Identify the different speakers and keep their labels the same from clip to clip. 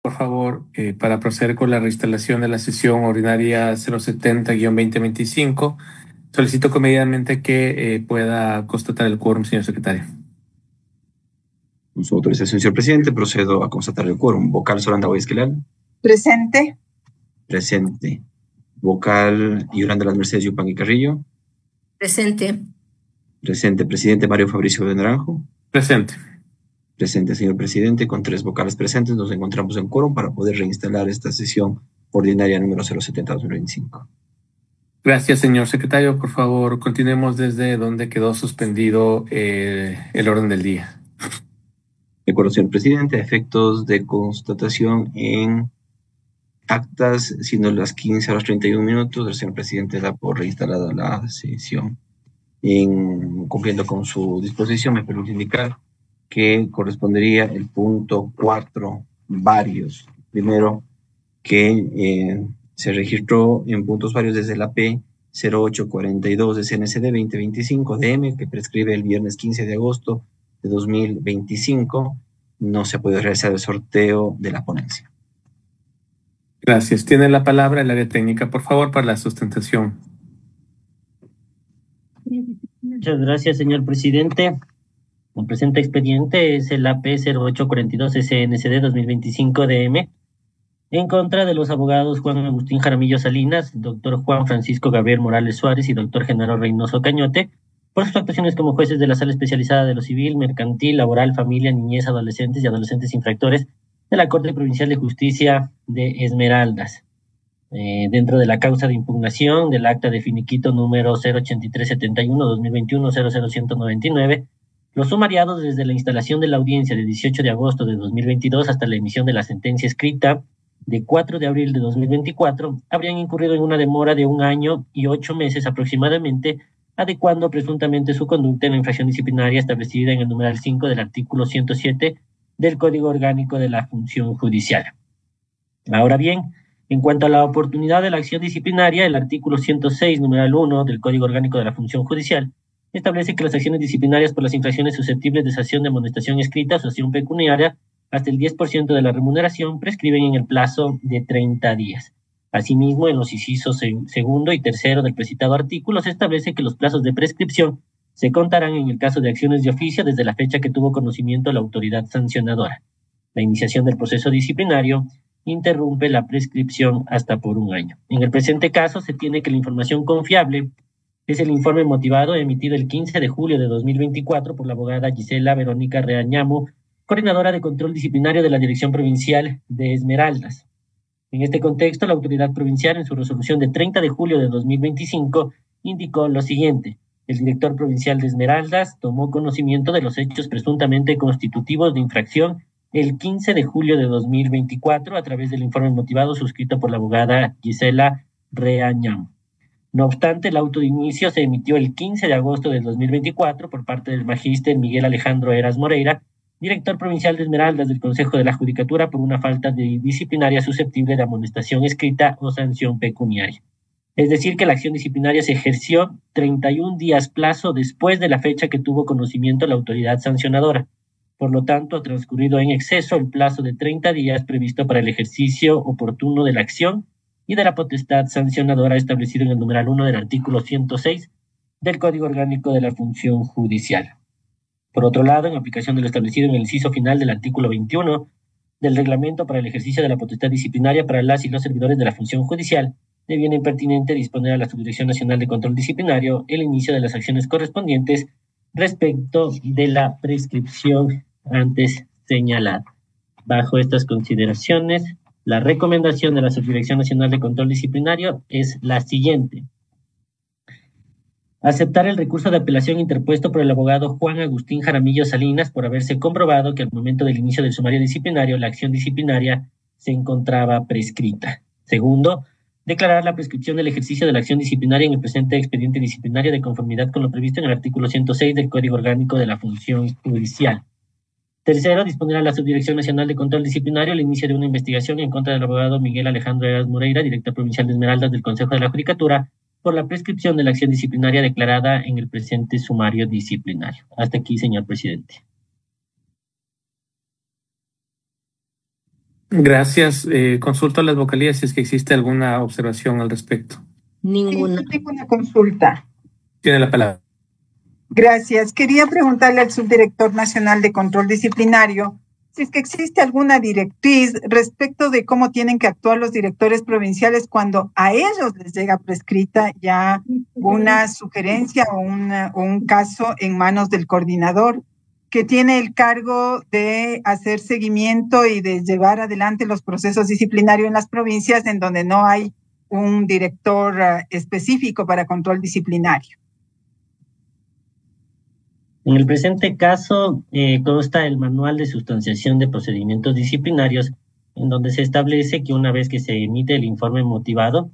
Speaker 1: por favor, para proceder con la reinstalación de la sesión ordinaria 070-2025. Solicito comedidamente que pueda constatar el quórum, señor secretario.
Speaker 2: Con su autorización, señor presidente, procedo a constatar el quórum. Vocal Solanda Esquilal.
Speaker 3: Presente.
Speaker 2: Presente. Vocal Yolanda Las Mercedes Yupanqui Carrillo.
Speaker 4: Presente.
Speaker 2: Presente. Presidente Mario Fabricio de Naranjo.
Speaker 1: Presente.
Speaker 2: Presente, señor presidente. Con 3 vocales presentes nos encontramos en quórum para poder reinstalar esta sesión ordinaria número 070-2025.
Speaker 1: Gracias, señor secretario. Por favor, continuemos desde donde quedó suspendido el orden del día.
Speaker 2: De acuerdo, señor presidente, a efectos de constatación en actas, siendo las 15:31, el señor presidente da por reinstalada la sesión. Cumpliendo con su disposición, me permite indicar que correspondería el punto 4, varios. Primero, que se registró en puntos varios desde la P 0842 de CNCD 2025 DM, que prescribe el viernes 15 de agosto de 2025. No se puede realizar el sorteo de la ponencia.
Speaker 1: Gracias. Tiene la palabra el área técnica, por favor, para la sustentación.
Speaker 5: Muchas gracias, señor presidente. El presente expediente es el AP 0842 SNCD 2025 DM en contra de los abogados Juan Agustín Jaramillo Salinas, doctor Juan Francisco Gabriel Morales Suárez y doctor Genaro Reynoso Cañote por sus actuaciones como jueces de la Sala Especializada de lo Civil, Mercantil, Laboral, Familia, Niñez, Adolescentes y Adolescentes Infractores de la Corte Provincial de Justicia de Esmeraldas. Dentro de la causa de impugnación del acta de finiquito número 08371-2021-00199, los sumariados desde la instalación de la audiencia de 18 de agosto de 2022 hasta la emisión de la sentencia escrita de 4 de abril de 2024 habrían incurrido en una demora de 1 año y 8 meses aproximadamente, adecuando presuntamente su conducta en la infracción disciplinaria establecida en el numeral 5 del artículo 107 del Código Orgánico de la Función Judicial. Ahora bien, en cuanto a la oportunidad de la acción disciplinaria, el artículo 106, numeral 1 del Código Orgánico de la Función Judicial establece que las acciones disciplinarias por las infracciones susceptibles de sanción de amonestación escrita o sanción pecuniaria hasta el 10% de la remuneración prescriben en el plazo de 30 días. Asimismo, en los incisos segundo y tercero del precitado artículo se establece que los plazos de prescripción se contarán en el caso de acciones de oficio desde la fecha que tuvo conocimiento la autoridad sancionadora. La iniciación del proceso disciplinario interrumpe la prescripción hasta por 1 año. En el presente caso, se tiene que la información confiable es el informe motivado emitido el 15 de julio de 2024 por la abogada Gisela Verónica Reañamo, coordinadora de control disciplinario de la Dirección Provincial de Esmeraldas. En este contexto, la autoridad provincial, en su resolución de 30 de julio de 2025, indicó lo siguiente: el director provincial de Esmeraldas tomó conocimiento de los hechos presuntamente constitutivos de infracción el 15 de julio de 2024 a través del informe motivado suscrito por la abogada Gisela Reañamo. No obstante, el auto de inicio se emitió el 15 de agosto de 2024 por parte del magíster Miguel Alejandro Eras Moreira, director provincial de Esmeraldas del Consejo de la Judicatura, por una falta disciplinaria susceptible de amonestación escrita o sanción pecuniaria. Es decir, que la acción disciplinaria se ejerció 31 días plazo después de la fecha que tuvo conocimiento la autoridad sancionadora. Por lo tanto, ha transcurrido en exceso el plazo de 30 días previsto para el ejercicio oportuno de la acción y de la potestad sancionadora establecido en el numeral 1 del artículo 106 del Código Orgánico de la Función Judicial. Por otro lado, en aplicación de lo establecido en el inciso final del artículo 21 del Reglamento para el ejercicio de la potestad disciplinaria para las y los servidores de la función judicial, deviene pertinente disponer a la Subdirección Nacional de Control Disciplinario el inicio de las acciones correspondientes respecto de la prescripción antes señalada. Bajo estas consideraciones, la recomendación de la Subdirección Nacional de Control Disciplinario es la siguiente: aceptar el recurso de apelación interpuesto por el abogado Juan Agustín Jaramillo Salinas por haberse comprobado que al momento del inicio del sumario disciplinario la acción disciplinaria se encontraba prescrita. Segundo, declarar la prescripción del ejercicio de la acción disciplinaria en el presente expediente disciplinario de conformidad con lo previsto en el artículo 106 del Código Orgánico de la Función Judicial. Tercero, disponer a la Subdirección Nacional de Control Disciplinario el inicio de una investigación en contra del abogado Miguel Alejandro Eras Moreira, director provincial de Esmeraldas del Consejo de la Judicatura, por la prescripción de la acción disciplinaria declarada en el presente sumario disciplinario. Hasta aquí, señor presidente.
Speaker 1: Gracias. Consulto a las vocalías si es que existe alguna observación al respecto.
Speaker 3: Ninguna. Sí, tengo una consulta.
Speaker 1: Tiene la palabra.
Speaker 3: Gracias. Quería preguntarle al subdirector nacional de control disciplinario si es que existe alguna directriz respecto de cómo tienen que actuar los directores provinciales cuando a ellos les llega prescrita ya una sugerencia o un caso en manos del coordinador, que tiene el cargo de hacer seguimiento y de llevar adelante los procesos disciplinarios en las provincias en donde no hay un director específico para control disciplinario.
Speaker 5: En el presente caso, consta el manual de sustanciación de procedimientos disciplinarios, en donde se establece que una vez que se emite el informe motivado,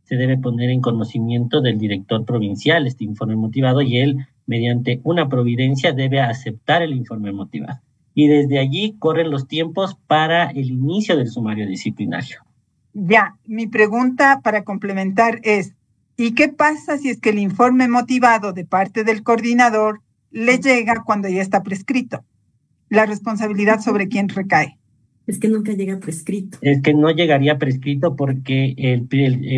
Speaker 5: se debe poner en conocimiento del director provincial este informe motivado y él, mediante una providencia, debe aceptar el informe motivado. Y desde allí corren los tiempos para el inicio del sumario disciplinario.
Speaker 3: Ya, mi pregunta para complementar es, ¿y qué pasa si es que el informe motivado de parte del coordinador le llega cuando ya está prescrito? ¿La responsabilidad sobre quién recae?
Speaker 4: Es que nunca llega prescrito.
Speaker 5: Es que no llegaría prescrito porque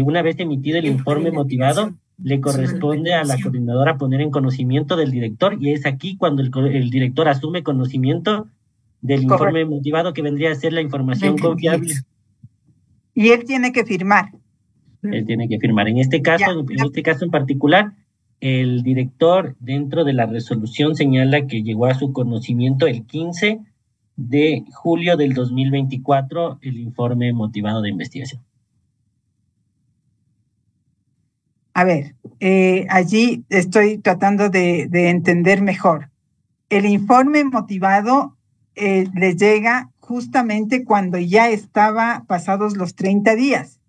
Speaker 5: una vez emitido el informe motivado, le corresponde a la coordinadora poner en conocimiento del director y es aquí cuando el director asume conocimiento del informe motivado que vendría a ser la información confiable.
Speaker 3: Y él tiene que firmar.
Speaker 5: Él tiene que firmar. En este caso, este caso en particular, el director dentro de la resolución señala que llegó a su conocimiento el 15 de julio del 2024 el informe motivado de investigación.
Speaker 3: A ver, allí estoy tratando de entender mejor. El informe motivado le llega justamente cuando ya estaba pasados los 30 días.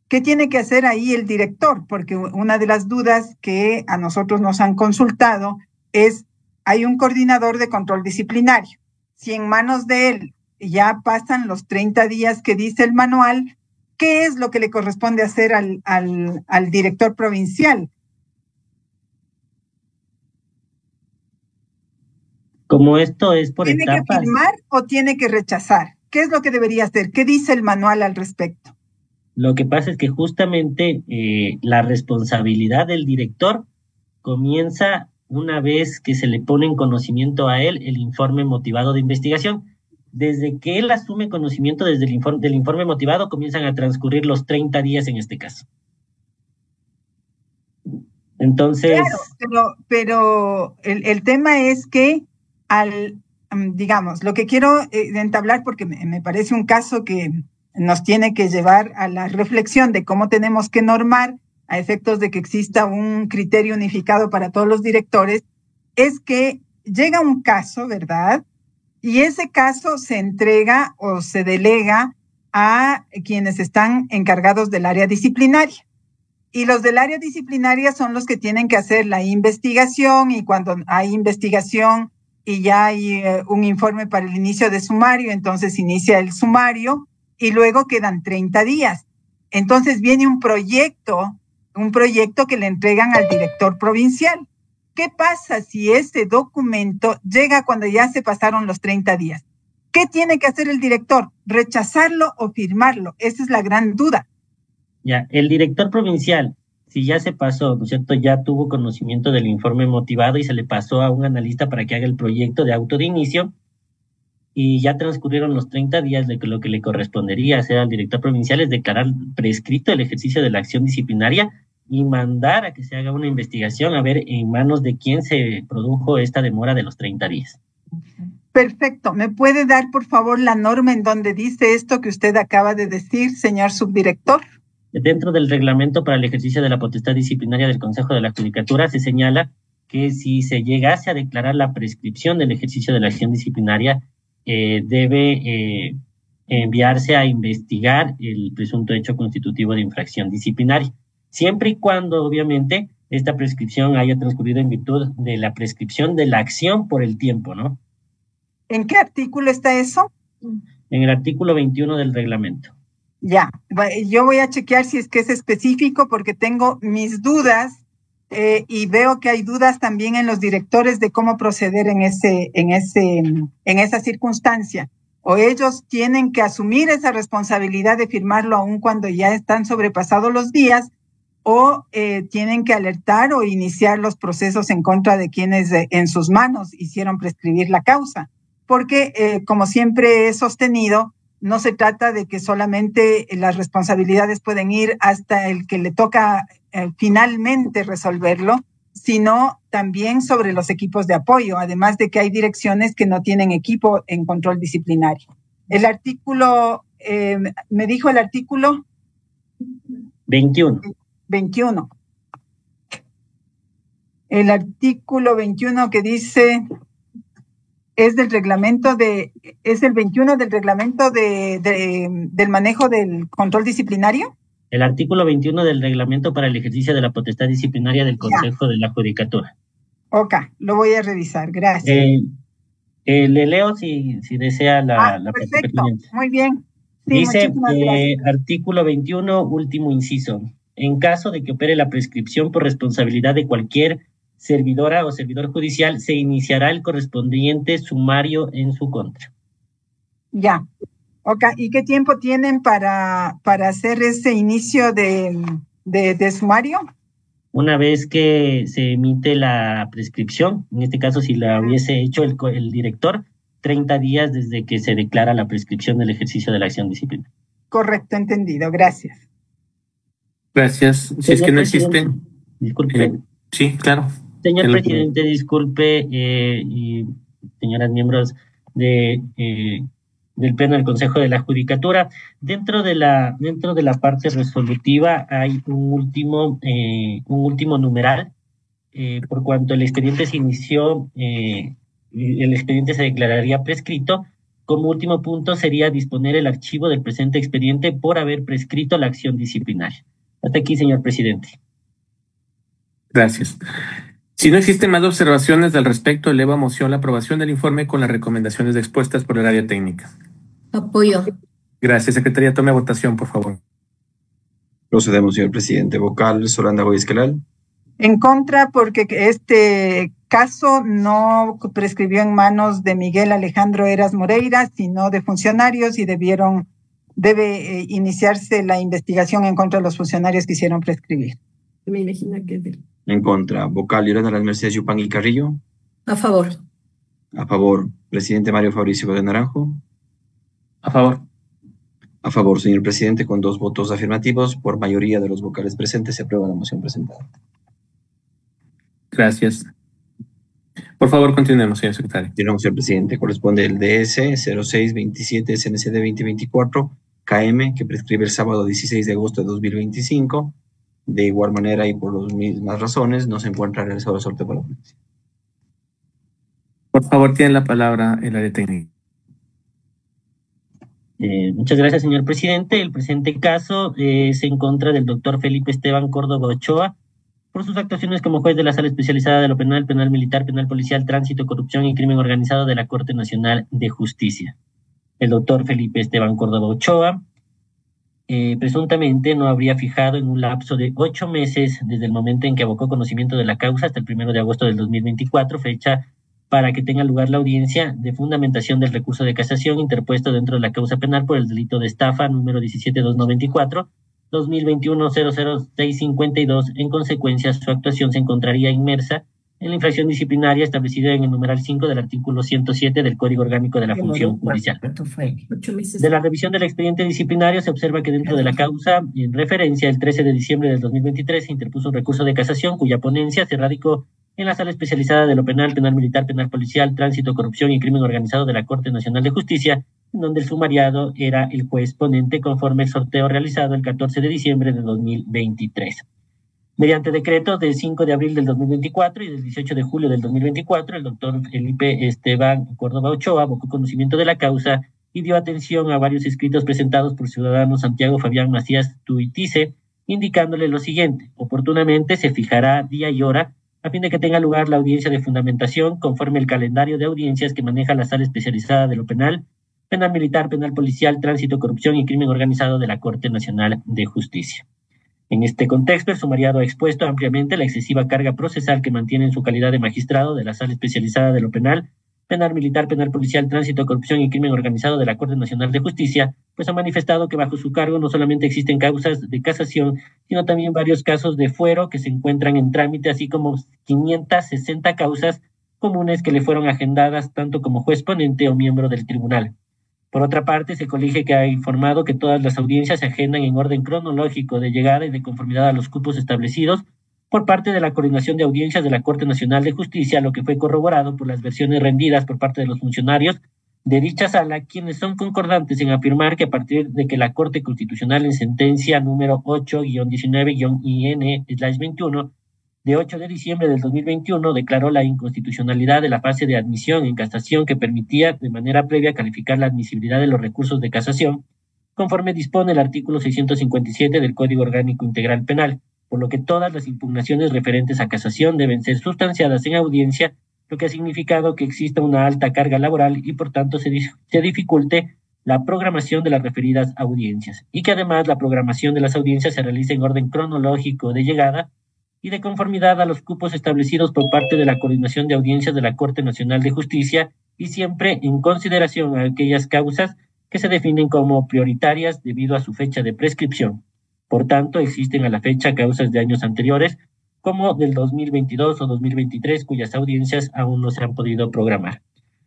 Speaker 3: ¿Qué tiene que hacer ahí el director? Porque una de las dudas que a nosotros nos han consultado es, hay un coordinador de control disciplinario. Si en manos de él ya pasan los 30 días que dice el manual, ¿qué es lo que le corresponde hacer al director provincial?
Speaker 5: Como esto es por etapas.
Speaker 3: ¿Tiene que firmar o tiene que rechazar? ¿Qué es lo que debería hacer? ¿Qué dice el manual al respecto?
Speaker 5: Lo que pasa es que justamente la responsabilidad del director comienza una vez que se le pone en conocimiento a él el informe motivado de investigación. Desde que él asume conocimiento del informe motivado, comienzan a transcurrir los 30 días en este caso. Entonces...
Speaker 3: Claro, pero el tema es que digamos, lo que quiero entablar, porque me parece un caso que nos tiene que llevar a la reflexión de cómo tenemos que normar a efectos de que exista un criterio unificado para todos los directores, es que llega un caso, ¿verdad? Y ese caso se entrega o se delega a quienes están encargados del área disciplinaria. Y los del área disciplinaria son los que tienen que hacer la investigación, y cuando hay investigación y ya hay un informe para el inicio de sumario, entonces inicia el sumario y luego quedan 30 días. Entonces viene un proyecto que le entregan al director provincial. ¿Qué pasa si ese documento llega cuando ya se pasaron los 30 días? ¿Qué tiene que hacer el director? ¿Rechazarlo o firmarlo? Esa es la gran duda.
Speaker 5: Ya, el director provincial, si ya se pasó, ¿no es cierto? Ya tuvo conocimiento del informe motivado y se le pasó a un analista para que haga el proyecto de auto de inicio, y ya transcurrieron los 30 días, de que lo que le correspondería hacer al director provincial es declarar prescrito el ejercicio de la acción disciplinaria y mandar a que se haga una investigación a ver en manos de quién se produjo esta demora de los 30 días.
Speaker 3: Perfecto. ¿Me puede dar, por favor, la norma en donde dice esto que usted acaba de decir, señor subdirector?
Speaker 5: Dentro del reglamento para el ejercicio de la potestad disciplinaria del Consejo de la Judicatura se señala que si se llegase a declarar la prescripción del ejercicio de la acción disciplinaria, debe enviarse a investigar el presunto hecho constitutivo de infracción disciplinaria, siempre y cuando, obviamente, esta prescripción haya transcurrido en virtud de la prescripción de la acción por el tiempo, ¿no?
Speaker 3: ¿En qué artículo está eso?
Speaker 5: En el artículo 21 del reglamento.
Speaker 3: Ya, yo voy a chequear si es que es específico, porque tengo mis dudas y veo que hay dudas también en los directores de cómo proceder en esa circunstancia. o ellos tienen que asumir esa responsabilidad de firmarlo aun cuando ya están sobrepasados los días, o tienen que alertar o iniciar los procesos en contra de quienes en sus manos hicieron prescribir la causa. Porque, como siempre he sostenido, no se trata de que solamente las responsabilidades pueden ir hasta el que le toca finalmente resolverlo, sino también sobre los equipos de apoyo, además de que hay direcciones que no tienen equipo en control disciplinario. El artículo, me dijo el artículo
Speaker 5: 21.
Speaker 3: 21. El artículo 21 que dice, es el 21 del reglamento del manejo del control disciplinario.
Speaker 5: El artículo 21 del reglamento para el ejercicio de la potestad disciplinaria del Consejo de la Judicatura.
Speaker 3: Ok, lo voy a revisar, gracias.
Speaker 5: Le leo si desea la
Speaker 3: perfecto, muy bien. Sí,
Speaker 5: dice,
Speaker 3: gracias.
Speaker 5: artículo 21, último inciso. En caso de que opere la prescripción por responsabilidad de cualquier servidora o servidor judicial, se iniciará el correspondiente sumario en su contra.
Speaker 3: Ya. Ok, ¿y qué tiempo tienen para hacer ese inicio de sumario?
Speaker 5: Una vez que se emite la prescripción, en este caso si la hubiese hecho el director, 30 días desde que se declara la prescripción del ejercicio de la acción disciplinaria.
Speaker 3: Correcto, entendido, gracias.
Speaker 1: Gracias. Si es que no existen...
Speaker 5: Disculpe.
Speaker 1: Sí, claro.
Speaker 5: Señor presidente, disculpe, y señoras miembros del Pleno del Consejo de la Judicatura, dentro de la parte resolutiva hay un último numeral, por cuanto el expediente se inició, el expediente se declararía prescrito. Como último punto sería disponer el archivo del presente expediente por haber prescrito la acción disciplinaria. Hasta aquí, señor presidente.
Speaker 1: Gracias. Si no existen más observaciones al respecto, elevo a moción la aprobación del informe con las recomendaciones expuestas por el área técnica.
Speaker 4: Apoyo.
Speaker 1: Gracias, secretaría. Tome votación, por favor.
Speaker 2: Procedemos, señor presidente. Vocal, Solanda Goyesquelal.
Speaker 3: En contra, porque este caso no prescribió en manos de Miguel Alejandro Eras Moreira, sino de funcionarios, y debe iniciarse la investigación en contra de los funcionarios que hicieron prescribir.
Speaker 4: Me imagino que es de...
Speaker 2: En contra. Vocal, Yolanda Las Mercedes Yupanqui Carrillo.
Speaker 4: A favor.
Speaker 2: A favor. Presidente Mario Fabricio de Naranjo.
Speaker 1: A favor.
Speaker 2: A favor, señor presidente, con 2 votos afirmativos, por mayoría de los vocales presentes, se aprueba la moción presentada.
Speaker 1: Gracias. Por favor, continuemos, señor secretario.
Speaker 2: Continuamos, señor presidente. Corresponde el DS 0627 SNCD 2024 KM, que prescribe el sábado 16 de agosto de 2025. De igual manera y por las mismas razones, no se encuentra realizado el sorteo por la ponencia.
Speaker 1: Por favor, tiene la palabra el área técnica.
Speaker 5: Muchas gracias, señor presidente. El presente caso es en contra del doctor Felipe Esteban Córdoba Ochoa por sus actuaciones como juez de la Sala Especializada de lo Penal, Penal Militar, Penal Policial, Tránsito, Corrupción y Crimen Organizado de la Corte Nacional de Justicia. El doctor Felipe Esteban Córdoba Ochoa presuntamente no habría fijado en un lapso de 8 meses desde el momento en que abocó conocimiento de la causa hasta el 1 de agosto del 2024, fecha para que tenga lugar la audiencia de fundamentación del recurso de casación interpuesto dentro de la causa penal por el delito de estafa número 17294, 2021-00652. En consecuencia, su actuación se encontraría inmersa en la infracción disciplinaria establecida en el numeral 5 del artículo 107 del Código Orgánico de la Función Judicial. De la revisión del expediente disciplinario se observa que dentro de la causa en referencia, el 13 de diciembre del 2023 se interpuso un recurso de casación cuya ponencia se radicó en la Sala Especializada de lo Penal, Penal Militar, Penal Policial, Tránsito, Corrupción y Crimen Organizado de la Corte Nacional de Justicia, en donde el sumariado era el juez ponente conforme el sorteo realizado el 14 de diciembre de 2023. Mediante decretos del 5 de abril del 2024 y del 18 de julio del 2024, el doctor Felipe Esteban Córdoba Ochoa abocó conocimiento de la causa y dio atención a varios escritos presentados por ciudadano Santiago Fabián Macías Tuitice, indicándole lo siguiente: oportunamente se fijará día y hora a fin de que tenga lugar la audiencia de fundamentación conforme el calendario de audiencias que maneja la Sala Especializada de lo Penal, Penal Militar, Penal Policial, Tránsito, Corrupción y Crimen Organizado de la Corte Nacional de Justicia. En este contexto, el sumariado ha expuesto ampliamente la excesiva carga procesal que mantiene en su calidad de magistrado de la Sala Especializada de lo Penal, penal militar, penal policial, tránsito, corrupción y crimen organizado de la Corte Nacional de Justicia, pues ha manifestado que bajo su cargo no solamente existen causas de casación, sino también varios casos de fuero que se encuentran en trámite, así como 560 causas comunes que le fueron agendadas tanto como juez ponente o miembro del tribunal. Por otra parte, se colige que ha informado que todas las audiencias se agendan en orden cronológico de llegada y de conformidad a los cupos establecidos por parte de la Coordinación de Audiencias de la Corte Nacional de Justicia, lo que fue corroborado por las versiones rendidas por parte de los funcionarios de dicha sala, quienes son concordantes en afirmar que a partir de que la Corte Constitucional en sentencia número 8-19-IN/21 de 8 de diciembre del 2021 declaró la inconstitucionalidad de la fase de admisión en casación que permitía de manera previa calificar la admisibilidad de los recursos de casación, conforme dispone el artículo 657 del Código Orgánico Integral Penal, por lo que todas las impugnaciones referentes a casación deben ser sustanciadas en audiencia, lo que ha significado que exista una alta carga laboral y por tanto se dificulte la programación de las referidas audiencias, y que además la programación de las audiencias se realice en orden cronológico de llegada y de conformidad a los cupos establecidos por parte de la Coordinación de Audiencias de la Corte Nacional de Justicia y siempre en consideración a aquellas causas que se definen como prioritarias debido a su fecha de prescripción. Por tanto, existen a la fecha causas de años anteriores, como del 2022 o 2023, cuyas audiencias aún no se han podido programar.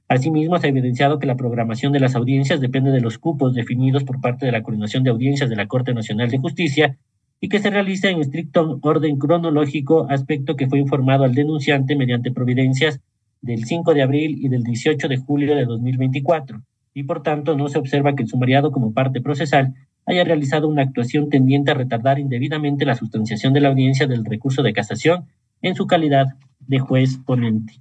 Speaker 5: Asimismo, se ha evidenciado que la programación de las audiencias depende de los cupos definidos por parte de la Coordinación de Audiencias de la Corte Nacional de Justicia y que se realiza en estricto orden cronológico, aspecto que fue informado al denunciante mediante providencias del 5 de abril y del 18 de julio de 2024, y por tanto no se observa que el sumariado como parte procesal haya realizado una actuación tendiente a retardar indebidamente la sustanciación de la audiencia del recurso de casación en su calidad de juez ponente.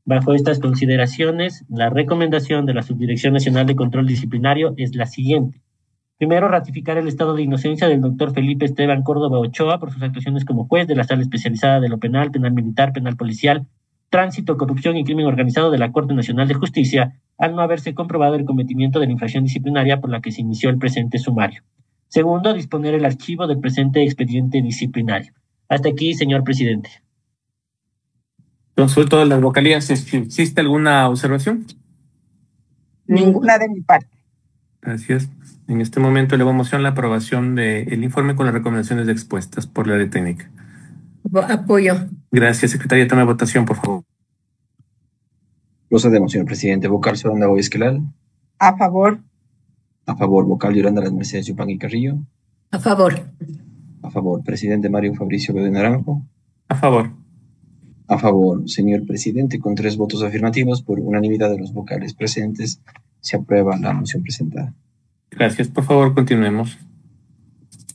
Speaker 5: Bajo estas consideraciones, la recomendación de la Subdirección Nacional de Control Disciplinario es la siguiente. Primero, ratificar el estado de inocencia del doctor Felipe Esteban Córdoba Ochoa por sus actuaciones como juez de la Sala Especializada de lo Penal, Penal Militar, Penal Policial, Tránsito, Corrupción y Crimen Organizado de la Corte Nacional de Justicia, al no haberse comprobado el cometimiento de la infracción disciplinaria por la que se inició el presente sumario. Segundo, disponer el archivo del presente expediente disciplinario. Hasta aquí, señor presidente.
Speaker 1: Consulto de las vocalías. ¿Existe alguna observación?
Speaker 3: Ninguna de mi parte.
Speaker 1: Gracias. En este momento elevo a moción la aprobación del informe con las recomendaciones expuestas por la área técnica.
Speaker 4: Apoyo.
Speaker 1: Gracias, secretaria. Tome votación, por favor.
Speaker 2: Procedemos, señor presidente. Vocal Yolanda Gómez Esquelal.
Speaker 3: A favor.
Speaker 2: A favor. Vocal Yolanda Las Mercedes Yupan y Carrillo.
Speaker 4: A favor.
Speaker 2: A favor. Presidente Mario Fabricio Bede Naranjo.
Speaker 1: A favor.
Speaker 2: A favor, señor presidente. Con 3 votos afirmativos por unanimidad de los vocales presentes, se aprueba la moción presentada.
Speaker 1: Gracias. Por favor, continuemos.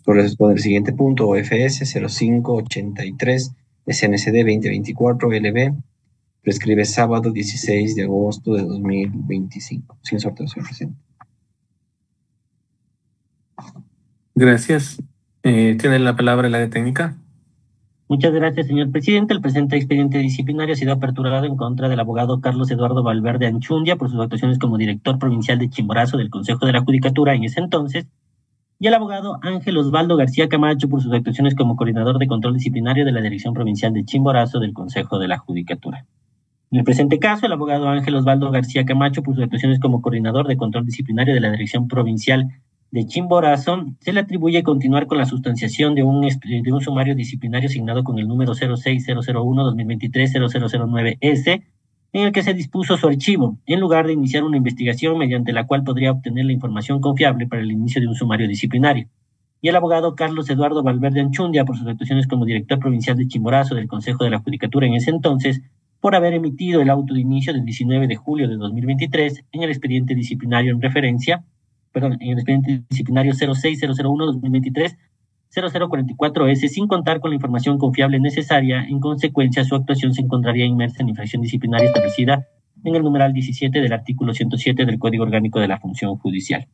Speaker 2: Corresponde el siguiente punto, OFS 0583 SNCD 2024 LB, prescribe sábado 16 de agosto de 2025. Sin sorteo, señor presidente.
Speaker 1: Gracias. Tiene la palabra el área técnica.
Speaker 5: Muchas gracias, señor presidente. El presente expediente disciplinario ha sido aperturado en contra del abogado Carlos Eduardo Valverde Anchundia por sus actuaciones como director provincial de Chimborazo del Consejo de la Judicatura en ese entonces, y el abogado Ángel Osvaldo García Camacho por sus actuaciones como coordinador de control disciplinario de la Dirección Provincial de Chimborazo del Consejo de la Judicatura. En el presente caso, el abogado Ángel Osvaldo García Camacho por sus actuaciones como coordinador de control disciplinario de la Dirección Provincial de Chimborazo, se le atribuye continuar con la sustanciación de un sumario disciplinario asignado con el número 06001-2023-0009S, en el que se dispuso su archivo, en lugar de iniciar una investigación mediante la cual podría obtener la información confiable para el inicio de un sumario disciplinario. Y el abogado Carlos Eduardo Valverde Anchundia por sus actuaciones como director provincial de Chimborazo del Consejo de la Judicatura en ese entonces, por haber emitido el auto de inicio del 19 de julio de 2023 en el expediente disciplinario en el expediente disciplinario 06001-2023-0044S, sin contar con la información confiable necesaria. En consecuencia, su actuación se encontraría inmersa en infracción disciplinaria establecida en el numeral 17 del artículo 107 del Código Orgánico de la Función Judicial.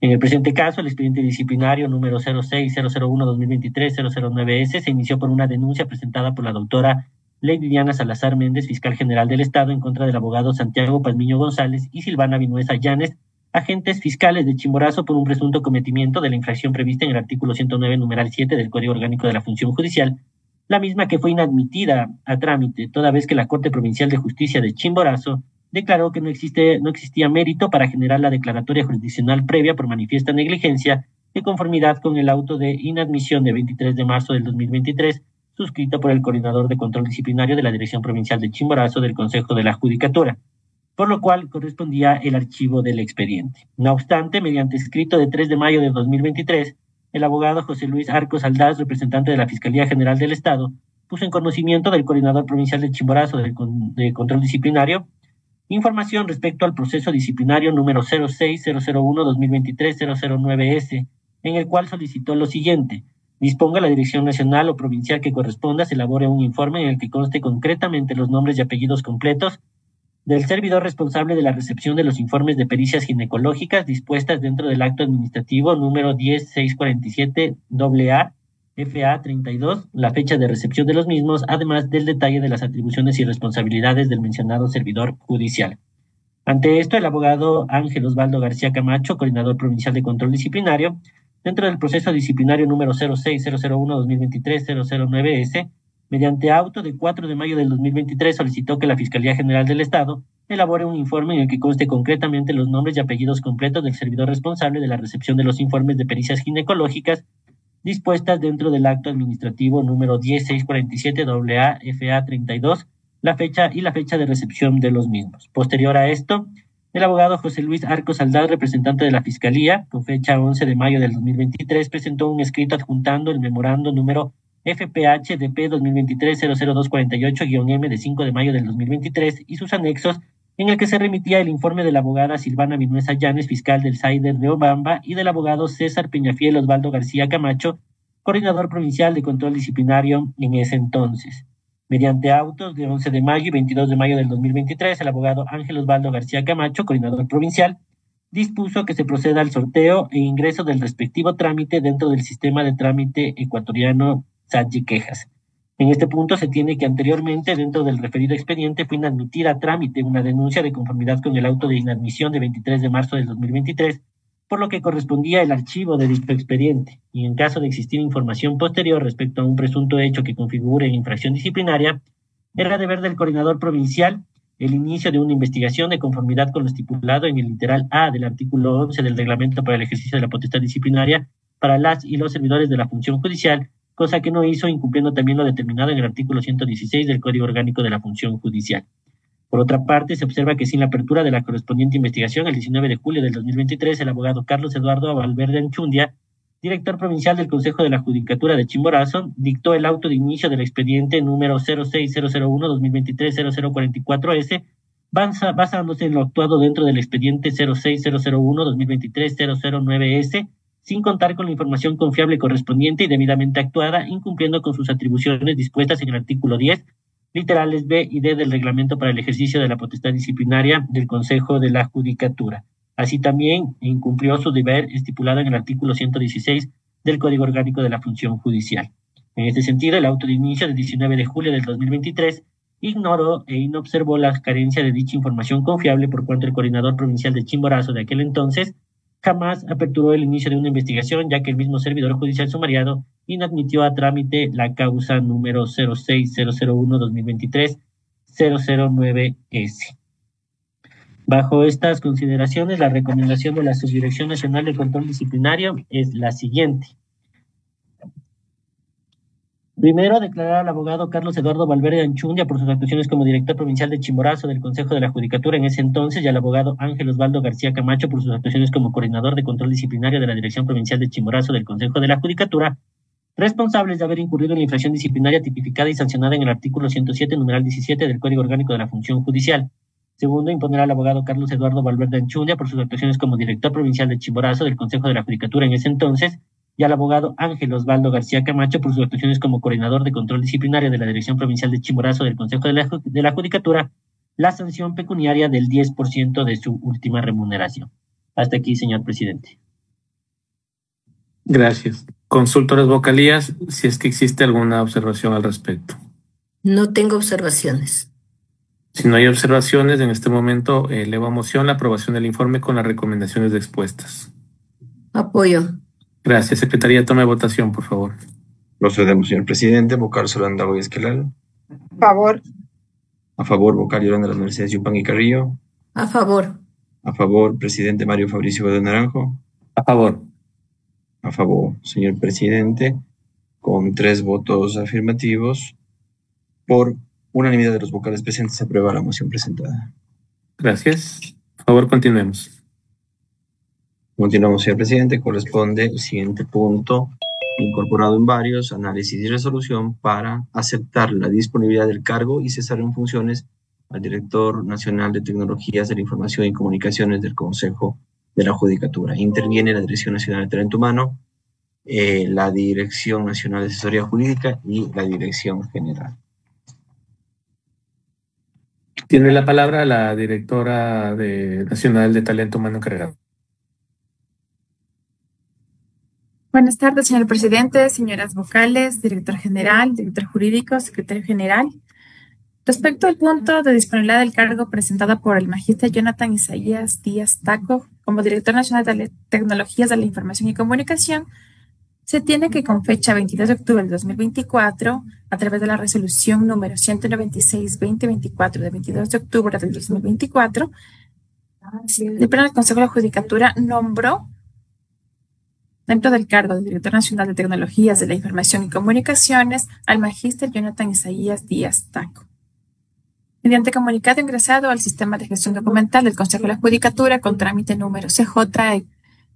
Speaker 5: En el presente caso, el expediente disciplinario número 06001-2023-009S se inició por una denuncia presentada por la doctora Lady Diana Salazar Méndez, fiscal general del Estado, en contra del abogado Santiago Palmiño González y Silvana Vinuesa Llanes, agentes fiscales de Chimborazo, por un presunto cometimiento de la infracción prevista en el artículo 109, numeral 7 del Código Orgánico de la Función Judicial, la misma que fue inadmitida a trámite, toda vez que la Corte Provincial de Justicia de Chimborazo declaró que no existía mérito para generar la declaratoria jurisdiccional previa por manifiesta negligencia de conformidad con el auto de inadmisión de 23 de marzo del 2023, suscrito por el coordinador de control disciplinario de la Dirección Provincial de Chimborazo del Consejo de la Judicatura, por lo cual correspondía el archivo del expediente. No obstante, mediante escrito de 3 de mayo de 2023, el abogado José Luis Arcos Aldaz, representante de la Fiscalía General del Estado, puso en conocimiento del coordinador provincial de Chimborazo de control disciplinario información respecto al proceso disciplinario número 06001-2023-009S, en el cual solicitó lo siguiente: disponga la Dirección Nacional o Provincial que corresponda, se elabore un informe en el que conste concretamente los nombres y apellidos completos del servidor responsable de la recepción de los informes de pericias ginecológicas dispuestas dentro del acto administrativo número 10647 AA FA 32, la fecha de recepción de los mismos, además del detalle de las atribuciones y responsabilidades del mencionado servidor judicial. Ante esto, el abogado Ángel Osvaldo García Camacho, coordinador provincial de control disciplinario, dentro del proceso disciplinario número 06001-2023-009S, mediante auto de 4 de mayo del 2023, solicitó que la Fiscalía General del Estado elabore un informe en el que conste concretamente los nombres y apellidos completos del servidor responsable de la recepción de los informes de pericias ginecológicas dispuestas dentro del acto administrativo número 10647 AA FA 32, la fecha de recepción de los mismos. Posterior a esto, el abogado José Luis Arcos Aldaz, representante de la Fiscalía, con fecha 11 de mayo del 2023, presentó un escrito adjuntando el memorando número FPH-DP 2023-00248-M de 5 de mayo del 2023 y sus anexos, en el que se remitía el informe de la abogada Silvana Vinuesa Llanes, fiscal del SAIDER de Obamba, y del abogado César Peñafiel Osvaldo García Camacho, coordinador provincial de control disciplinario en ese entonces. Mediante autos de 11 de mayo y 22 de mayo del 2023, el abogado Ángel Osvaldo García Camacho, coordinador provincial, dispuso que se proceda al sorteo e ingreso del respectivo trámite dentro del sistema de trámite ecuatoriano SATGI Quejas. En este punto se tiene que anteriormente, dentro del referido expediente, fue inadmitida a trámite una denuncia de conformidad con el auto de inadmisión de 23 de marzo del 2023, por lo que correspondía el archivo de dicho expediente, y en caso de existir información posterior respecto a un presunto hecho que configure infracción disciplinaria, era deber del coordinador provincial el inicio de una investigación de conformidad con lo estipulado en el literal A del artículo 11 del Reglamento para el ejercicio de la potestad disciplinaria para las y los servidores de la función judicial, cosa que no hizo, incumpliendo también lo determinado en el artículo 116 del Código Orgánico de la Función Judicial. Por otra parte, se observa que sin la apertura de la correspondiente investigación, el 19 de julio del 2023, el abogado Carlos Eduardo Valverde Anchundia, director provincial del Consejo de la Judicatura de Chimborazo, dictó el auto de inicio del expediente número 06001-2023-0044S, basándose en lo actuado dentro del expediente 06001-2023-009S, sin contar con la información confiable correspondiente y debidamente actuada, incumpliendo con sus atribuciones dispuestas en el artículo 10, literales B y D del Reglamento para el ejercicio de la potestad disciplinaria del Consejo de la Judicatura. Así también incumplió su deber estipulado en el artículo 116 del Código Orgánico de la Función Judicial. En este sentido, el auto de inicio del 19 de julio del 2023 ignoró e inobservó la carencia de dicha información confiable, por cuanto el coordinador provincial de Chimborazo de aquel entonces jamás aperturó el inicio de una investigación, ya que el mismo servidor judicial sumariado inadmitió a trámite la causa número 06001-2023-009S. Bajo estas consideraciones, la recomendación de la Subdirección Nacional de Control Disciplinario es la siguiente. Primero, declarar al abogado Carlos Eduardo Valverde Anchundia por sus actuaciones como director provincial de Chimborazo del Consejo de la Judicatura en ese entonces, y al abogado Ángel Osvaldo García Camacho por sus actuaciones como coordinador de control disciplinario de la Dirección Provincial de Chimborazo del Consejo de la Judicatura, responsables de haber incurrido en la infracción disciplinaria tipificada y sancionada en el artículo 107, numeral 17 del Código Orgánico de la Función Judicial. Segundo, imponer al abogado Carlos Eduardo Valverde Anchundia por sus actuaciones como director provincial de Chimborazo del Consejo de la Judicatura en ese entonces, y al abogado Ángel Osvaldo García Camacho por sus actuaciones como coordinador de control disciplinario de la Dirección Provincial de Chimborazo del Consejo de la Judicatura, la sanción pecuniaria del 10% de su última remuneración. Hasta aquí, señor presidente.
Speaker 1: Gracias. Consulto a las vocalías si es que existe alguna observación al respecto.
Speaker 4: No tengo observaciones.
Speaker 1: Si no hay observaciones, en este momento elevo a moción la aprobación del informe con las recomendaciones expuestas.
Speaker 4: Apoyo.
Speaker 1: Gracias. Secretaría, tome votación, por favor.
Speaker 2: Procedemos, señor presidente. Vocal Solanda Esquelal.
Speaker 3: Favor.
Speaker 2: A favor, vocal Yolanda de las Mercedes Yupan y Carrillo.
Speaker 4: A favor.
Speaker 2: A favor, presidente Mario Fabricio de Naranjo.
Speaker 1: A favor.
Speaker 2: A favor, señor presidente, con 3 votos afirmativos. Por unanimidad de los vocales presentes, se aprueba la moción presentada.
Speaker 1: Gracias. Por favor, continuemos.
Speaker 2: Continuamos, señor presidente. Corresponde el siguiente punto, incorporado en varios, análisis y resolución para aceptar la disponibilidad del cargo y cesar en funciones al director nacional de Tecnologías de la Información y Comunicaciones del Consejo de la Judicatura. Interviene la Dirección Nacional de Talento Humano, la Dirección Nacional de Asesoría Jurídica y la Dirección General.
Speaker 1: Tiene la palabra la directora nacional de Talento Humano encargada.
Speaker 6: Buenas tardes, señor presidente, señoras vocales, director general, director jurídico, secretario general. Respecto al punto de disponibilidad del cargo presentado por el magíster Jonathan Isaías Díaz Taco como director nacional de Tecnologías de la Información y Comunicación, se tiene que con fecha 22 de octubre del 2024, a través de la resolución número 196-2024 de 22 de octubre del 2024, el Pleno del Consejo de la Judicatura nombró dentro del cargo de Director Nacional de Tecnologías de la Información y Comunicaciones al magíster Jonathan Isaías Díaz Taco. Mediante comunicado ingresado al Sistema de Gestión Documental del Consejo de la Judicatura con trámite número CJXT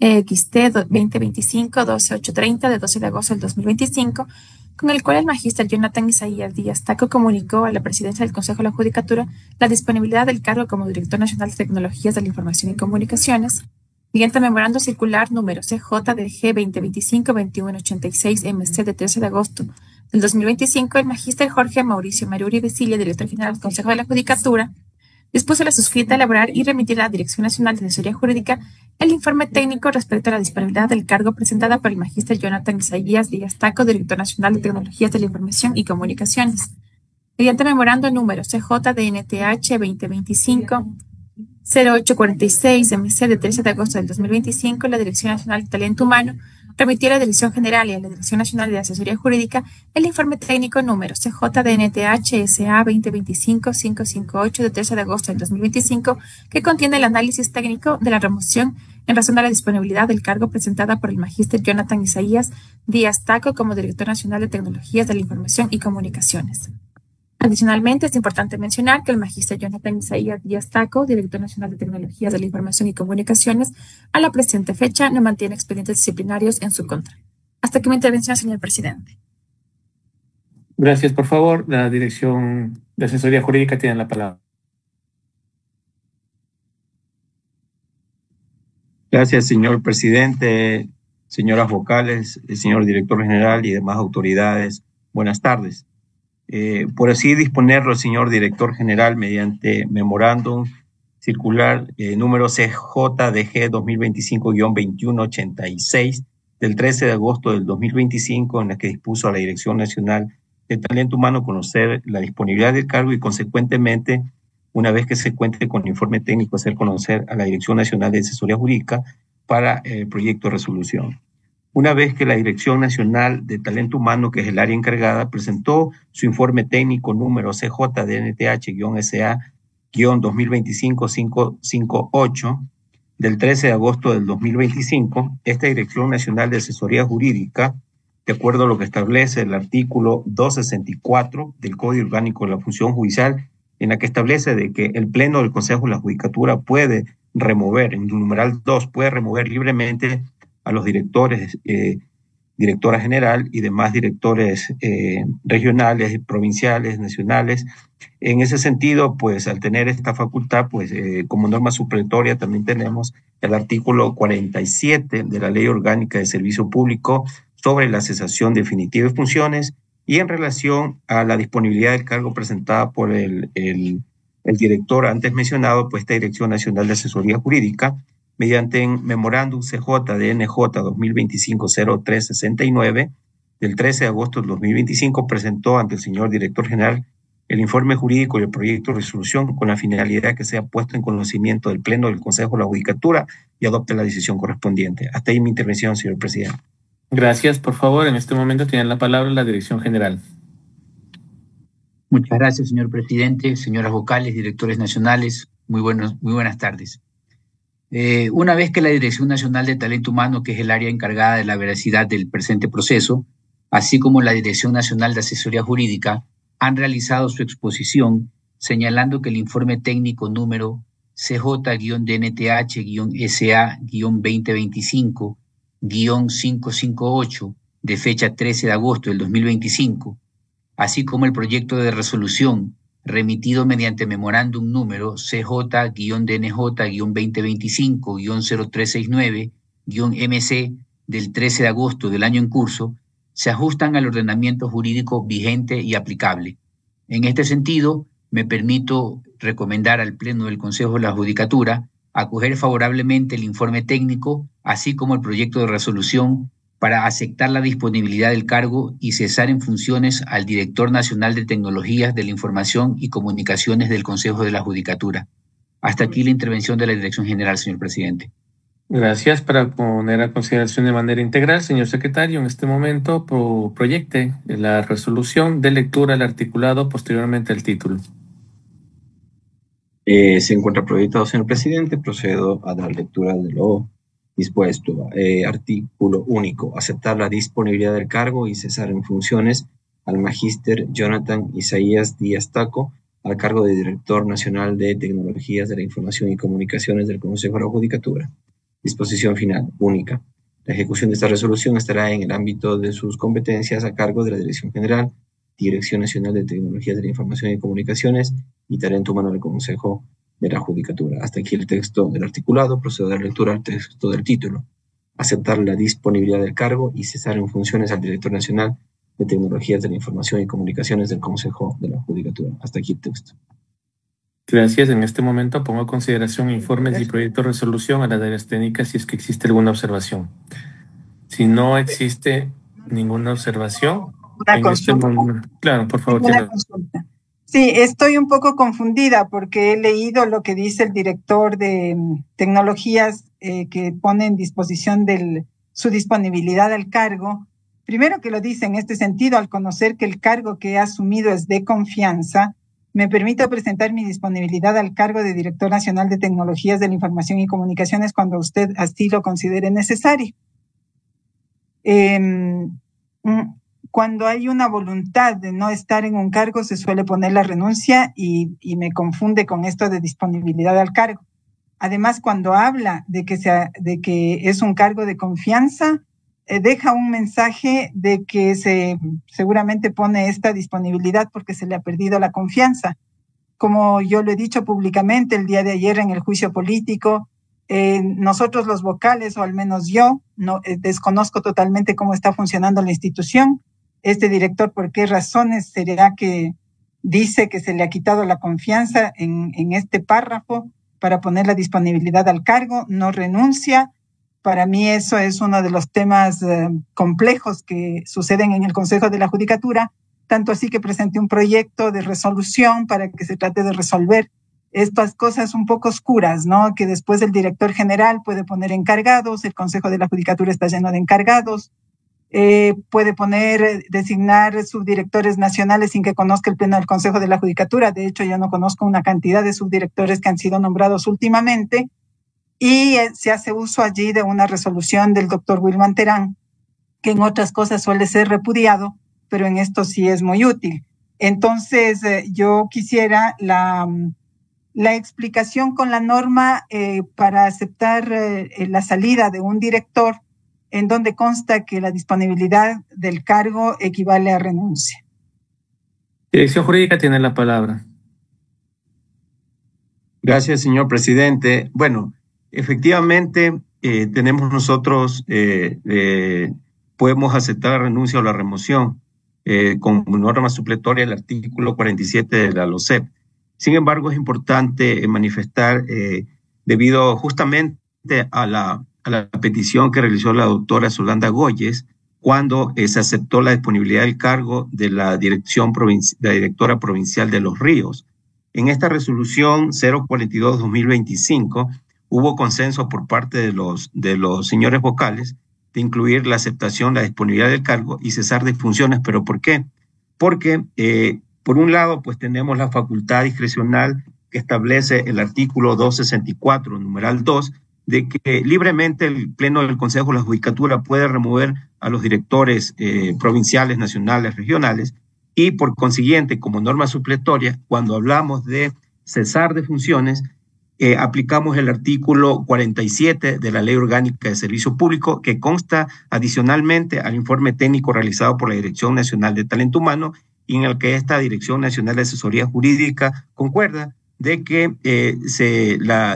Speaker 6: 2025-12830 de 12 de agosto del 2025, con el cual el magíster Jonathan Isaías Díaz Taco comunicó a la presidencia del Consejo de la Judicatura la disponibilidad del cargo como Director Nacional de Tecnologías de la Información y Comunicaciones, mediante memorando circular número CJDG 2025-2186-MC de 13 de agosto del 2025, el magíster Jorge Mauricio Maruri Besilla, director general del Consejo de la Judicatura, dispuso la suscrita a elaborar y remitir a la Dirección Nacional de Asesoría Jurídica el informe técnico respecto a la disponibilidad del cargo presentada por el magíster Jonathan Isaías Díaz Taco, director nacional de Tecnologías de la Información y Comunicaciones, mediante memorando número CJDNTH 2025-0846 MC de 13 de agosto del 2025, la Dirección Nacional de Talento Humano remitió a la Dirección General y a la Dirección Nacional de Asesoría Jurídica el informe técnico número CJDNTH SA 2025-558 de 13 de agosto del 2025, que contiene el análisis técnico de la remoción en razón de la disponibilidad del cargo presentada por el magíster Jonathan Isaías Díaz Taco como Director Nacional de Tecnologías de la Información y Comunicaciones. Adicionalmente, es importante mencionar que el magíster Jonathan Isaías Díaz Taco, Director Nacional de Tecnologías de la Información y Comunicaciones, a la presente fecha no mantiene expedientes disciplinarios en su contra. Hasta aquí mi intervención, señor presidente.
Speaker 1: Gracias. Por favor, la Dirección de Asesoría Jurídica tiene la palabra.
Speaker 2: Gracias, señor presidente, señoras vocales, señor director general y demás autoridades. Buenas tardes. Por así disponerlo, el señor director general, mediante memorándum circular número CJDG 2025-2186 del 13 de agosto del 2025, en la que dispuso a la Dirección Nacional de Talento Humano conocer la disponibilidad del cargo y, consecuentemente, una vez que se cuente con el informe técnico, hacer conocer a la Dirección Nacional de Asesoría Jurídica para el proyecto de resolución. Una vez que la Dirección Nacional de Talento Humano, que es el área encargada, presentó su informe técnico número CJDNTH-SA-2025-558 del 13 de agosto del 2025, esta Dirección Nacional de Asesoría Jurídica, de acuerdo a lo que establece el artículo 264 del Código Orgánico de la Función Judicial, en la que establece de que el Pleno del Consejo de la Judicatura puede remover, en el numeral 2, puede remover libremente a los directores, directora general y demás directores regionales, provinciales, nacionales. En ese sentido, pues al tener esta facultad, pues como norma supletoria también tenemos el artículo 47 de la Ley Orgánica de Servicio Público sobre la cesación definitiva de funciones y en relación a la disponibilidad del cargo presentada por el director antes mencionado, pues esta Dirección Nacional de Asesoría Jurídica, mediante memorándum CJDNJ 2025-0369 del 13 de agosto del 2025, presentó ante el señor director general el informe jurídico y el proyecto de resolución con la finalidad que sea puesto en conocimiento del Pleno del Consejo de la Judicatura y adopte la decisión correspondiente. Hasta ahí mi intervención, señor presidente.
Speaker 1: Gracias. Por favor, en este momento tiene la palabra la Dirección General.
Speaker 7: Muchas gracias, señor presidente, señoras vocales, directores nacionales, muy buenas tardes. Una vez que la Dirección Nacional de Talento Humano, que es el área encargada de la veracidad del presente proceso, así como la Dirección Nacional de Asesoría Jurídica, han realizado su exposición señalando que el informe técnico número CJ-DNTH-SA-2025-558 de fecha 13 de agosto del 2025, así como el proyecto de resolución remitido mediante memorándum número CJ-DNJ-2025-0369-MC del 13 de agosto del año en curso, se ajustan al ordenamiento jurídico vigente y aplicable. En este sentido, me permito recomendar al Pleno del Consejo de la Judicatura acoger favorablemente el informe técnico, así como el proyecto de resolución para aceptar la disponibilidad del cargo y cesar en funciones al Director Nacional de Tecnologías de la Información y Comunicaciones del Consejo de la Judicatura. Hasta aquí la intervención de la Dirección General, señor presidente.
Speaker 1: Gracias. Para poner a consideración de manera integral, señor secretario, en este momento proyecte la resolución de lectura al articulado, posteriormente al título.
Speaker 2: Se encuentra proyectado, señor presidente. Procedo a dar lectura de lo dispuesto. Artículo único. Aceptar la disponibilidad del cargo y cesar en funciones al magíster Jonathan Isaías Díaz Taco, al cargo de Director Nacional de Tecnologías de la Información y Comunicaciones del Consejo de la Judicatura. Disposición final única. La ejecución de esta resolución estará en el ámbito de sus competencias a cargo de la Dirección General, Dirección Nacional de Tecnologías de la Información y Comunicaciones y Talento Humano del Consejo de la Judicatura. Hasta aquí el texto del articulado. Procedo a dar lectura al texto del título. Aceptar la disponibilidad del cargo y cesar en funciones al Director Nacional de Tecnologías de la Información y Comunicaciones del Consejo de la Judicatura. Hasta aquí el texto.
Speaker 1: Gracias. En este momento pongo a consideración informes y proyectos de resolución a las áreas técnicas si es que existe alguna observación. Si no existe ninguna observación, claro, por favor.
Speaker 3: Una consulta. Sí, estoy un poco confundida porque he leído lo que dice el director de tecnologías que pone en disposición de su disponibilidad al cargo. Primero que lo dice en este sentido, al conocer que el cargo que he asumido es de confianza, me permito presentar mi disponibilidad al cargo de Director Nacional de Tecnologías de la Información y Comunicaciones cuando usted así lo considere necesario. Cuando hay una voluntad de no estar en un cargo, se suele poner la renuncia y me confunde con esto de disponibilidad al cargo. Además, cuando habla de que es un cargo de confianza, deja un mensaje de que seguramente pone esta disponibilidad porque se le ha perdido la confianza. Como yo lo he dicho públicamente el día de ayer en el juicio político, nosotros los vocales, o al menos yo, desconozco totalmente cómo está funcionando la institución. Este director, ¿por qué razones será que dice que se le ha quitado la confianza en este párrafo para poner la disponibilidad al cargo? No renuncia. Para mí eso es uno de los temas complejos que suceden en el Consejo de la Judicatura, tanto así que presenté un proyecto de resolución para que se trate de resolver estas cosas un poco oscuras, ¿no? Que después el director general puede poner encargados, el Consejo de la Judicatura está lleno de encargados, puede designar subdirectores nacionales sin que conozca el Pleno del Consejo de la Judicatura. De hecho, yo no conozco una cantidad de subdirectores que han sido nombrados últimamente, y se hace uso allí de una resolución del doctor Wilman Terán, que en otras cosas suele ser repudiado, pero en esto sí es muy útil. Entonces, yo quisiera la explicación con la norma para aceptar la salida de un director en donde consta que la disponibilidad del cargo equivale a renuncia.
Speaker 1: Dirección Jurídica tiene la palabra.
Speaker 8: Gracias, señor presidente. Bueno, efectivamente, tenemos nosotros, podemos aceptar la renuncia o la remoción con norma supletoria del artículo 47 de la LOCEP. Sin embargo, es importante manifestar, debido justamente a la petición que realizó la doctora Solanda Goyes, cuando se aceptó la disponibilidad del cargo de la directora provincial de Los Ríos. En esta resolución 042-2025 hubo consenso por parte de los señores vocales de incluir la aceptación, la disponibilidad del cargo y cesar de funciones. ¿Pero por qué? Porque Por un lado, pues tenemos la facultad discrecional que establece el artículo 264, numeral 2, de que libremente el Pleno del Consejo de la Judicatura puede remover a los directores provinciales, nacionales, regionales, y por consiguiente, como norma supletoria, cuando hablamos de cesar de funciones, aplicamos el artículo 47 de la Ley Orgánica de Servicio Público, que consta adicionalmente al informe técnico realizado por la Dirección Nacional de Talento Humano, y en el que esta Dirección Nacional de Asesoría Jurídica concuerda de que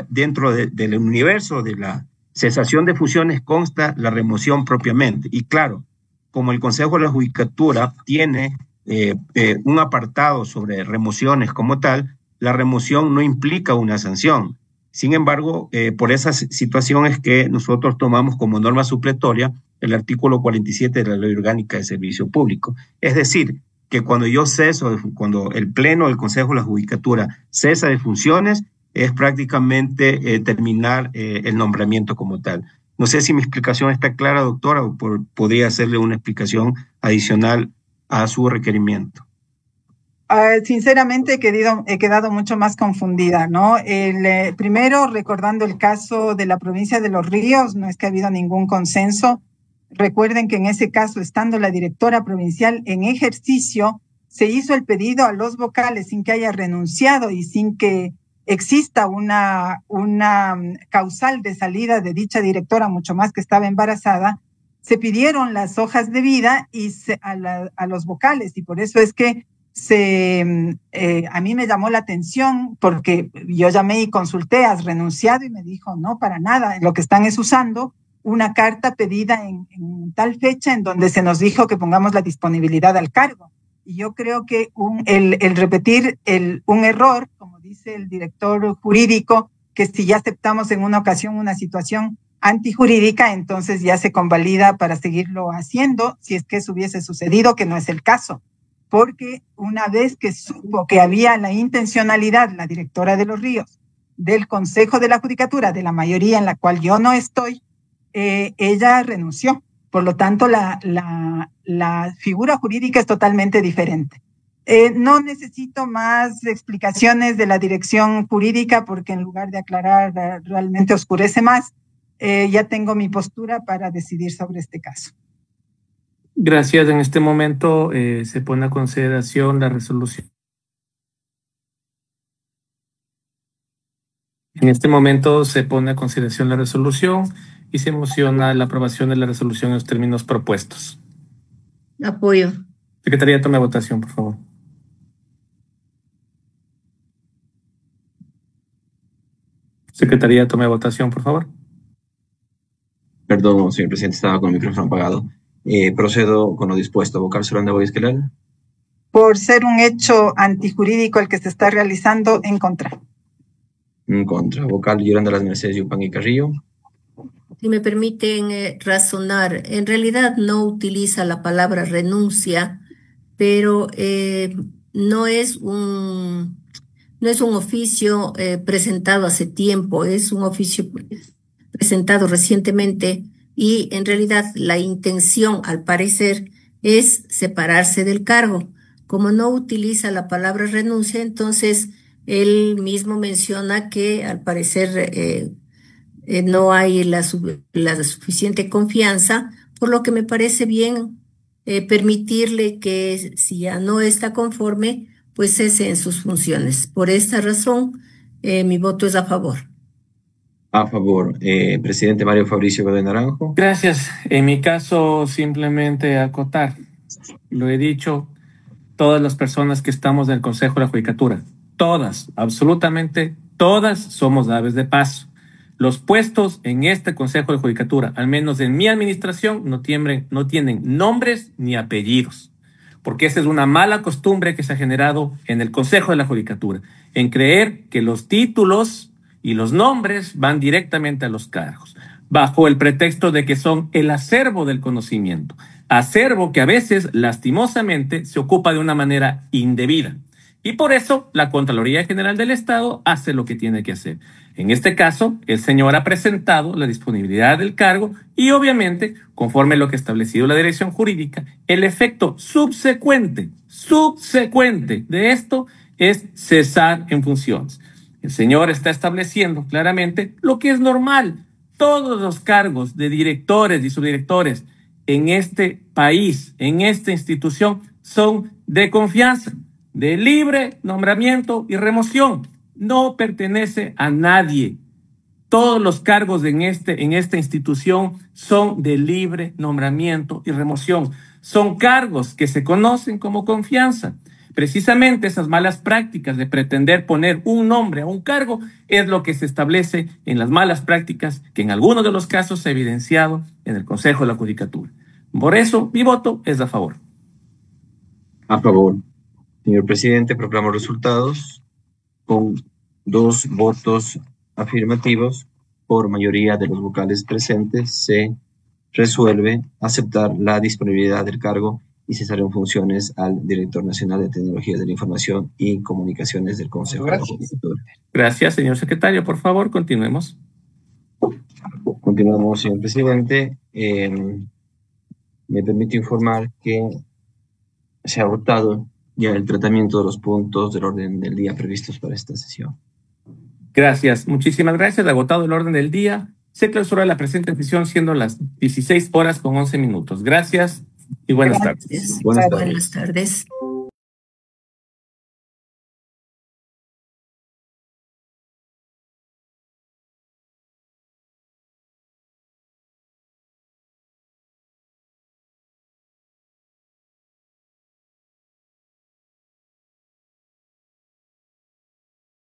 Speaker 8: dentro del universo de la cesación de funciones consta la remoción propiamente. Y claro, como el Consejo de la Judicatura tiene un apartado sobre remociones como tal, la remoción no implica una sanción. Sin embargo, por esas situaciones que nosotros tomamos como norma supletoria el artículo 47 de la Ley Orgánica de Servicio Público. Es decir, que cuando yo ceso, cuando el Pleno del Consejo de la Judicatura cesa de funciones, es prácticamente terminar el nombramiento como tal. No sé si mi explicación está clara, doctora, o podría hacerle una explicación adicional a su requerimiento.
Speaker 3: Sinceramente he quedado mucho más confundida, ¿no? Primero, recordando el caso de la provincia de Los Ríos, no es que ha habido ningún consenso. Recuerden que en ese caso, estando la directora provincial en ejercicio, se hizo el pedido a los vocales sin que haya renunciado y sin que exista una causal de salida de dicha directora, mucho más que estaba embarazada. Se pidieron las hojas de vida a los vocales, y por eso es que a mí me llamó la atención, porque yo llamé y consulté, ¿has renunciado? Y me dijo, no, para nada, lo que están es usando una carta pedida en tal fecha en donde se nos dijo que pongamos la disponibilidad al cargo. Y yo creo que el repetir un error, como dice el director jurídico, que si ya aceptamos en una ocasión una situación antijurídica, entonces ya se convalida para seguirlo haciendo, si es que eso hubiese sucedido, que no es el caso. Porque una vez que supo que había la intencionalidad, la directora de Los Ríos, del Consejo de la Judicatura, de la mayoría en la cual yo no estoy, ella renunció. Por lo tanto, la figura jurídica es totalmente diferente. No necesito más explicaciones de la dirección jurídica porque en lugar de aclarar realmente oscurece más. Ya tengo mi postura para decidir sobre este caso.
Speaker 1: Gracias. En este momento se pone a consideración la resolución. En este momento se pone a consideración la resolución y se mociona la aprobación de la resolución en los términos propuestos.
Speaker 4: Apoyo.
Speaker 1: Secretaría, tome votación, por favor. Secretaría, tome votación, por favor.
Speaker 2: Perdón, señor presidente, estaba con el micrófono apagado. Procedo con lo dispuesto. Vocal Soranda Boy-Esquelal.
Speaker 3: Por ser un hecho antijurídico el que se está realizando, en contra.
Speaker 2: En contra. Vocal Yolanda Las Mercedes Yupanqui Carrillo.
Speaker 4: Si me permiten razonar, en realidad no utiliza la palabra renuncia, pero no es un oficio presentado hace tiempo, es un oficio presentado recientemente y en realidad la intención, al parecer, es separarse del cargo. Como no utiliza la palabra renuncia, entonces él mismo menciona que al parecer no hay la suficiente confianza, por lo que me parece bien permitirle que si ya no está conforme, pues cese en sus funciones. Por esta razón, mi voto es a favor.
Speaker 2: A favor. Presidente Mario Fabricio Godoy Naranjo.
Speaker 1: Gracias. En mi caso, simplemente acotar. Lo he dicho, todas las personas que estamos en el Consejo de la Judicatura, todas, absolutamente todas, somos aves de paso. Los puestos en este Consejo de Judicatura, al menos en mi administración, no tienen nombres ni apellidos, porque esa es una mala costumbre que se ha generado en el Consejo de la Judicatura, en creer que los títulos y los nombres van directamente a los cargos, bajo el pretexto de que son el acervo del conocimiento, acervo que a veces, lastimosamente, se ocupa de una manera indebida. Y por eso la Contraloría General del Estado hace lo que tiene que hacer. En este caso, el señor ha presentado la disponibilidad del cargo y obviamente, conforme a lo que ha establecido la dirección jurídica, el efecto subsecuente de esto es cesar en funciones. El señor está estableciendo claramente lo que es normal. Todos los cargos de directores y subdirectores en este país, en esta institución, son de confianza, de libre nombramiento y remoción. No pertenece a nadie. Todos los cargos en esta institución son de libre nombramiento y remoción. Son cargos que se conocen como confianza. Precisamente esas malas prácticas de pretender poner un nombre a un cargo es lo que se establece en las malas prácticas que en algunos de los casos se ha evidenciado en el Consejo de la Judicatura. Por eso, mi voto es a favor.
Speaker 2: A favor. Señor presidente, proclamo resultados con 2 votos afirmativos por mayoría de los vocales presentes. Se resuelve aceptar la disponibilidad del cargo y cesar en funciones al director nacional de Tecnología de la Información y Comunicaciones del Consejo de la Judicatura.
Speaker 1: Gracias, señor secretario. Por favor, continuemos.
Speaker 2: Continuamos, señor presidente. Me permito informar que se ha agotado ya el tratamiento de los puntos del orden del día previstos para esta sesión.
Speaker 1: Gracias, muchísimas gracias. Agotado el orden del día, se clausura la presente sesión siendo las 16:11 Gracias y buenas tardes.
Speaker 2: Buenas tardes.
Speaker 4: Buenas tardes.